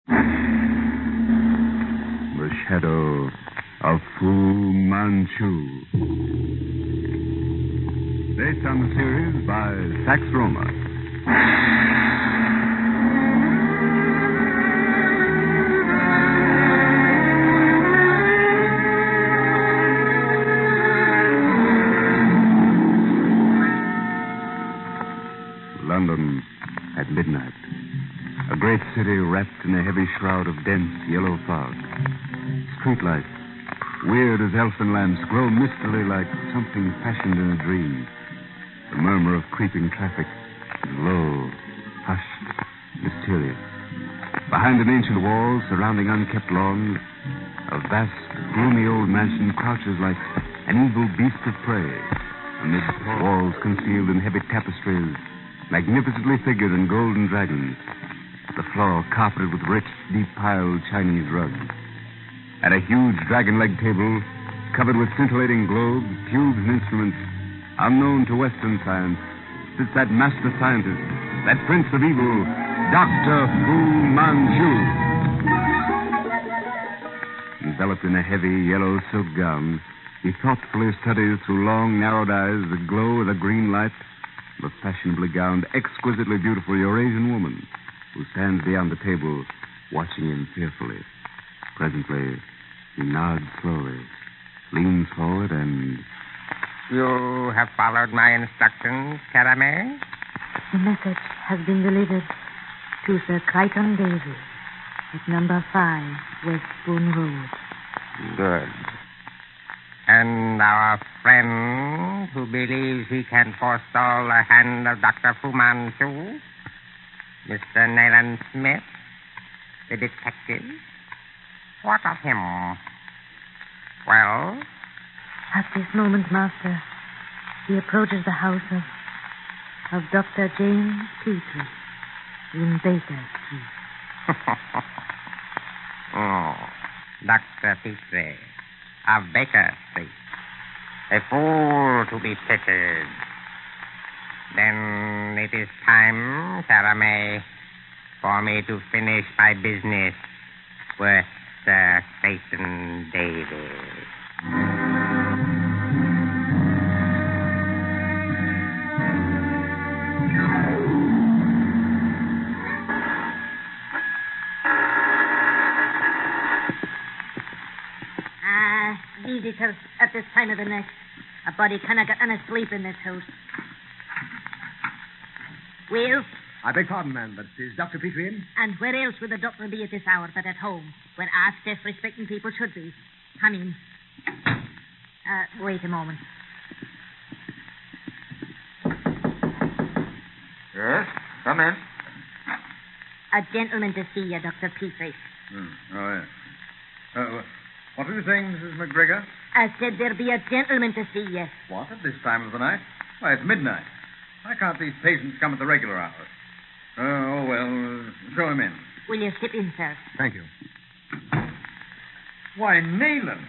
The Shadow of Fu Manchu. Based on the series by Sax Roma. London at midnight. A great city wrapped in a heavy shroud of dense yellow fog. Streetlights, weird as elfin lamps, grow mistily like something fashioned in a dream. The murmur of creeping traffic is low, hushed, mysterious. Behind an ancient wall surrounding unkept lawns, a vast, gloomy old mansion crouches like an evil beast of prey. Amid walls concealed in heavy tapestries, magnificently figured in golden dragons. The floor carpeted with rich, deep-piled Chinese rugs. At a huge dragon-leg table, covered with scintillating globes, tubes, and instruments unknown to Western science, sits that master scientist, that prince of evil, Dr. Fu Manchu. Enveloped in a heavy yellow silk gown, he thoughtfully studies through long, narrowed eyes the glow of the green light of a fashionably gowned, exquisitely beautiful Eurasian woman who stands beyond the table, watching him fearfully. Presently, he nods slowly, leans forward, and... You have followed my instructions, Caramel? The message has been delivered to Sir Crichton Davy at number 5 West Spoon Road. Good. And our friend who believes he can forestall the hand of Dr. Fu Manchu, Mr. Nayland Smith, the detective, what of him? Well? At this moment, Master, he approaches the house of Dr. James Petrie in Baker Street. Oh, Dr. Petrie of Baker Street. A fool to be pitied. Then it is time, Caramel, for me to finish my business with Sir Satan Davis. Visitors at this time of the night. A body cannot get any sleep in this house. Will? I beg pardon, ma'am, but is Dr. Petrie in? And where else would the doctor be at this hour but at home, where our self-respecting people should be? Come in. Wait a moment. Yes, come in. A gentleman to see you, Dr. Petrie. Oh, yes. What were you saying, Mrs. McGregor? I said there be a gentleman to see you. What, at this time of the night? Why, it's midnight. Why can't these patients come at the regular hours? Show him in. Will you step in, sir? Thank you. Why, Nayland.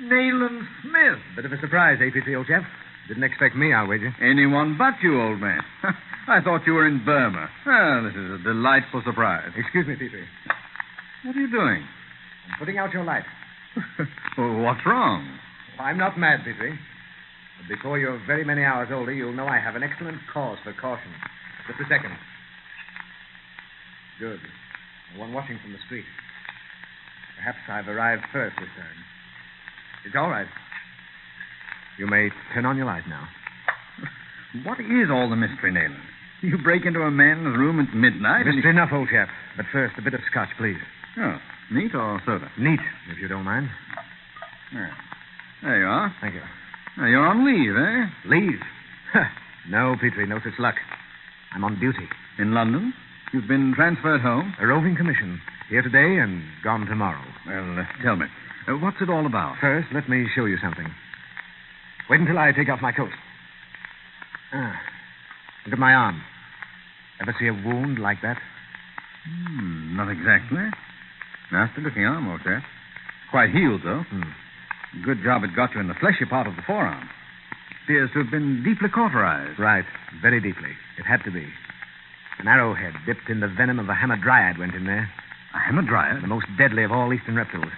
Nayland Smith. Bit of a surprise, Petrie, old chap. Didn't expect me, I'll wager. Anyone but you, old man. I thought you were in Burma. Well, this is a delightful surprise. Excuse me, Petrie. What are you doing? I'm putting out your light. Well, what's wrong? I'm not mad, Petrie. But before you're very many hours older, you'll know I have an excellent cause for caution. Just a second. Good. No one watching from the street. Perhaps I've arrived first this time. It's all right. You may turn on your light now. What is all the mystery, Nayland? You break into a man's room at midnight Mystery enough, old chap. But first, a bit of scotch, please. Oh, neat or soda? Neat, if you don't mind. Yeah. There you are. Thank you. Now, you're on leave, eh? Leave? No, Petrie, no such luck. I'm on duty. In London? You've been transferred home? A roving commission. Here today and gone tomorrow. Well, tell me. What's it all about? First, let me show you something. Wait until I take off my coat. Look at my arm. Ever see a wound like that? Not exactly. Nasty looking arm, old chap. Quite healed, though. Good job it got you in the fleshy part of the forearm. Appears to have been deeply cauterized. Right. Very deeply. It had to be. An arrowhead dipped in the venom of a hamadryad went in there. A hamadryad? The most deadly of all eastern reptiles.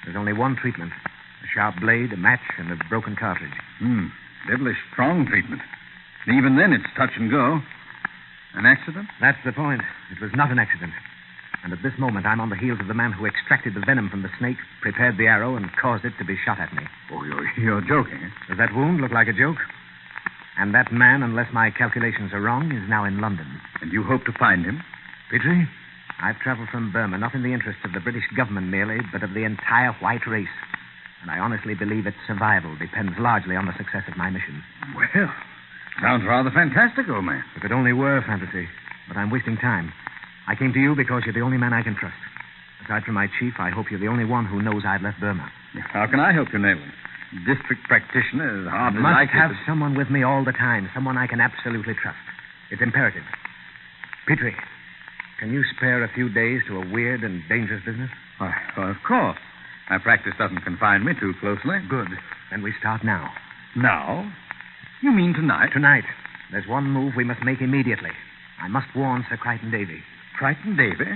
There's only one treatment. A sharp blade, a match, and a broken cartridge. Devilish strong treatment. And even then, it's touch and go. An accident? That's the point. It was not an accident. And at this moment, I'm on the heels of the man who extracted the venom from the snake, prepared the arrow, and caused it to be shot at me. Oh, you're joking. Does that wound look like a joke? And that man, unless my calculations are wrong, is now in London. And you hope to find him? Petrie, I've traveled from Burma, not in the interests of the British government merely, but of the entire white race. And I honestly believe its survival depends largely on the success of my mission. Well, sounds rather fantastic, old man. If it only were fantasy. But I'm wasting time. I came to you because you're the only man I can trust. Aside from my chief, I hope you're the only one who knows I've left Burma. How can I help you, Nayland? District practitioner is hard I as must I have someone with me all the time, someone I can absolutely trust. It's imperative. Petrie, can you spare a few days to a weird and dangerous business? Well, of course. My practice doesn't confine me too closely. Good. Then we start now. Now? You mean tonight? Tonight. There's one move we must make immediately. I must warn Sir Crichton Davy. Crichton Davy?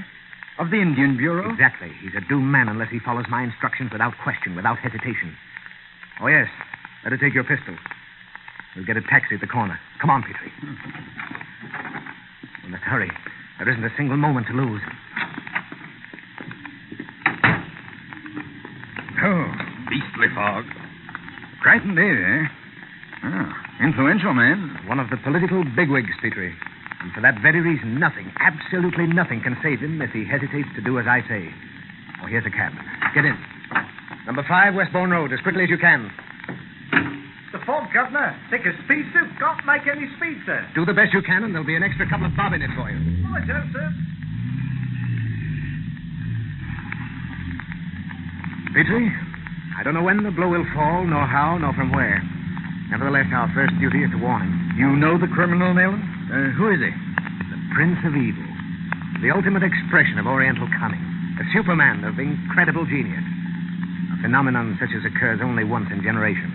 Of the Indian Bureau? Exactly. He's a doomed man unless he follows my instructions without question, without hesitation. Oh, yes. Better take your pistol. We'll get a taxi at the corner. Come on, Petrie. We must hurry. There isn't a single moment to lose. Oh, beastly fog. Crichton Davy, eh? Oh, influential man. One of the political bigwigs, Petrie. And for that very reason, nothing, absolutely nothing can save him if he hesitates to do as I say. Oh, here's a cab. Get in. Number 5, Westbourne Road, as quickly as you can. The fog, Governor. Thick as pea soup. Can't make any speed, sir. Do the best you can, and there'll be an extra couple of bob in it for you. Right, sir. Petrie, I don't know when the blow will fall, nor how, nor from where. Nevertheless, our first duty is to warn him. You know the criminal, Nayland? Who is he? The Prince of Evil. The ultimate expression of Oriental cunning. A Superman of incredible genius. A phenomenon such as occurs only once in generations.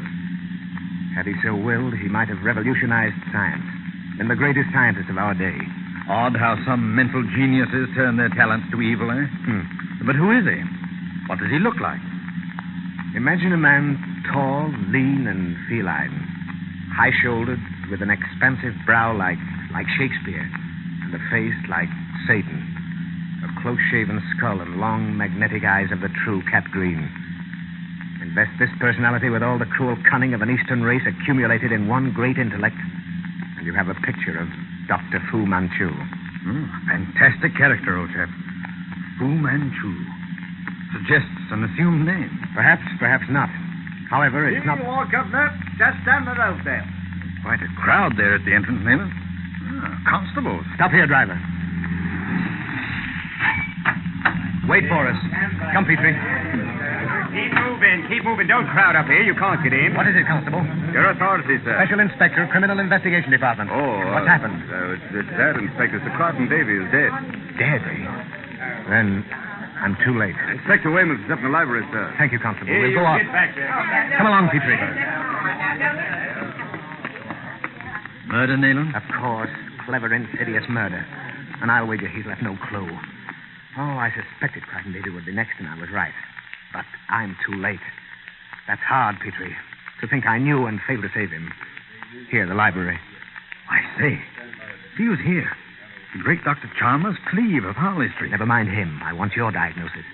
Had he so willed, he might have revolutionized science. Been the greatest scientist of our day. Odd how some mental geniuses turn their talents to evil, eh? But who is he? What does he look like? Imagine a man tall, lean, and feline. High-shouldered, with an expansive brow like Shakespeare, and a face like Satan. A close-shaven skull and long, magnetic eyes of the true cat green. Invest this personality with all the cruel cunning of an Eastern race accumulated in one great intellect, and you have a picture of Dr. Fu Manchu. Fantastic character, old chap. Fu Manchu. Suggests an assumed name. Perhaps, perhaps not. However, it's not... Here you are, Governor. Just down the road there. Quite a crowd there at the entrance, Nayland. Constables. Stop here, driver. Wait for us. Come, Petrie. Keep moving. Don't crowd up here. You can't get in. What is it, Constable? Your authority, sir. Special Inspector, Criminal Investigation Department. What's happened? It's that, Inspector. Sir Crichton Davy is dead. Dead, eh? Then I'm too late. Inspector Weymouth is up in the library, sir. Thank you, Constable. Here, We'll you go on. get back there. Come along, Petrie. Murder, Nayland? Of course. Clever, insidious murder. And I'll wager he's left no clue. Oh, I suspected Crichton Davy would be next, and I was right. But I'm too late. That's hard, Petrie. To think I knew and failed to save him. Here, the library. I say. See who's here. The great Dr. Chalmers Cleve of Harley Street. Never mind him. I want your diagnosis.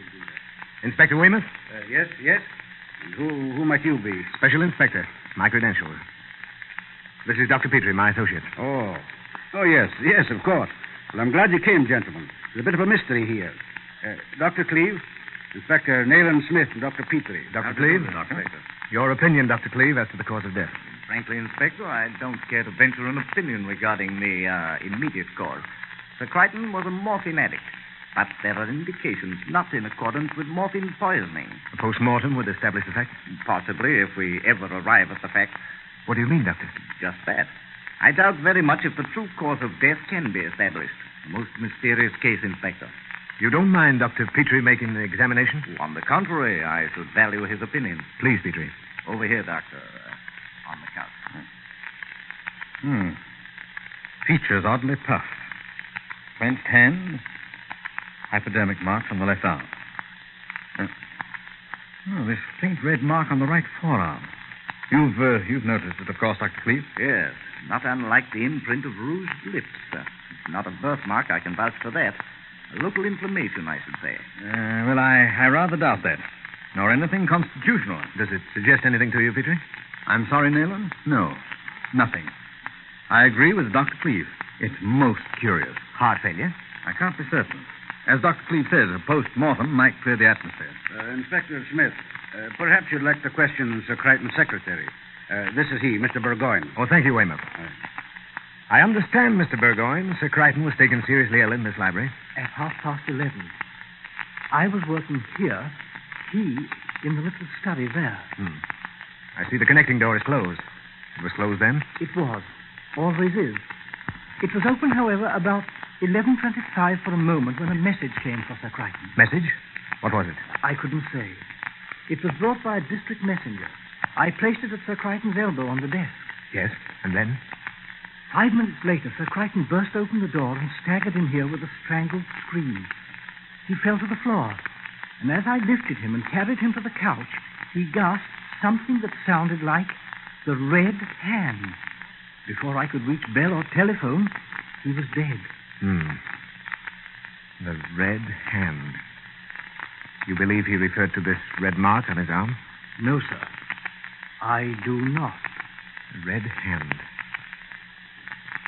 Inspector Weymouth? Yes. Who might you be? Special Inspector. My credentials. This is Dr. Petrie, my associate. Oh, yes, of course. Well, I'm glad you came, gentlemen. There's a bit of a mystery here. Dr. Cleve, Inspector Nayland Smith, and Dr. Petrie. Dr. Cleve? Your opinion, Dr. Cleve, as to the cause of death. Frankly, Inspector, I don't care to venture an opinion regarding the immediate cause. Sir Crichton was a morphine addict, but there are indications not in accordance with morphine poisoning. A post-mortem would establish the fact? Possibly, if we ever arrive at the fact. What do you mean, Doctor? Just that. I doubt very much if the true cause of death can be established. A most mysterious case, Inspector. You don't mind Dr. Petrie making the examination? On the contrary, I should value his opinion. Please, Petrie. Over here, Doctor. On the couch. Features oddly puffed. Clenched hand. Hypodermic marks on the left arm. This faint red mark on the right forearm. You've noticed it, of course, Dr. Cleve? Yes, not unlike the imprint of rouged lips. It's not a birthmark, I can vouch for that. A local inflammation, I should say. Well, I rather doubt that. Nor anything constitutional. Does it suggest anything to you, Petrie? I'm sorry, Nayland? No, nothing. I agree with Dr. Cleve. It's most curious. Heart failure? I can't be certain. As Dr. Cleve says, a post-mortem might clear the atmosphere. Inspector Smith, perhaps you'd like to question Sir Crichton's secretary. This is he, Mr. Burgoyne. Oh, thank you, Weymouth. I understand, Mr. Burgoyne, Sir Crichton was taken seriously ill in this library. At 11:30. I was working here, he in the little study there. I see the connecting door is closed. It was closed then? It was. Always is. It was open, however, about 11:25 for a moment when a message came for Sir Crichton. Message? What was it? I couldn't say. It was brought by a district messenger. I placed it at Sir Crichton's elbow on the desk. Yes, and then? 5 minutes later, Sir Crichton burst open the door and staggered in here with a strangled scream. He fell to the floor, and as I lifted him and carried him to the couch, he gasped something that sounded like the red hand. Before I could reach bell or telephone, he was dead. The red hand. You believe he referred to this red mark on his arm? No, sir. I do not. The red hand.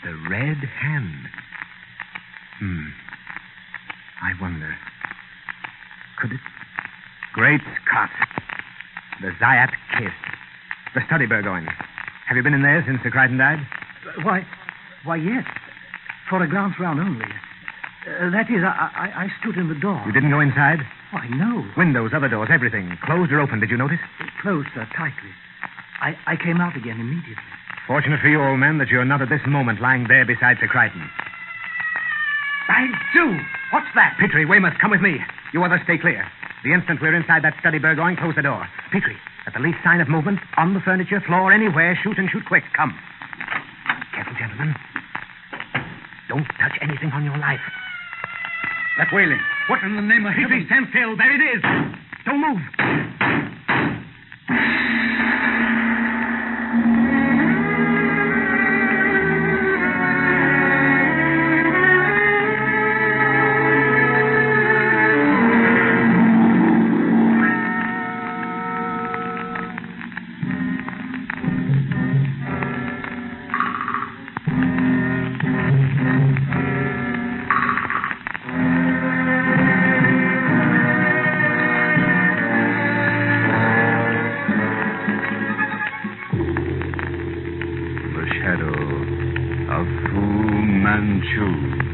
The red hand. I wonder. Could it... Great Scott. The Zayat kiss. The study, Burgoyne. Have you been in there since Sir Crichton died? Why, yes. For a glance round only. That is, I stood in the door. You didn't go inside? Why, no. Windows, other doors, everything. Closed or open, did you notice? Closed, sir, tightly. I came out again immediately. Fortunate for you, old man, that you're not at this moment lying there beside Sir Crichton. By Jove! What's that? Petrie, Weymouth, come with me. You others stay clear. The instant we're inside that study, Burgoyne, close the door. Petrie, at the least sign of movement, on the furniture, floor, anywhere, shoot and shoot quick. Come. Careful, gentlemen. Don't touch anything on your life. That wailing. What in the name of Petrie, stand still. There it is. Don't move. Manchu.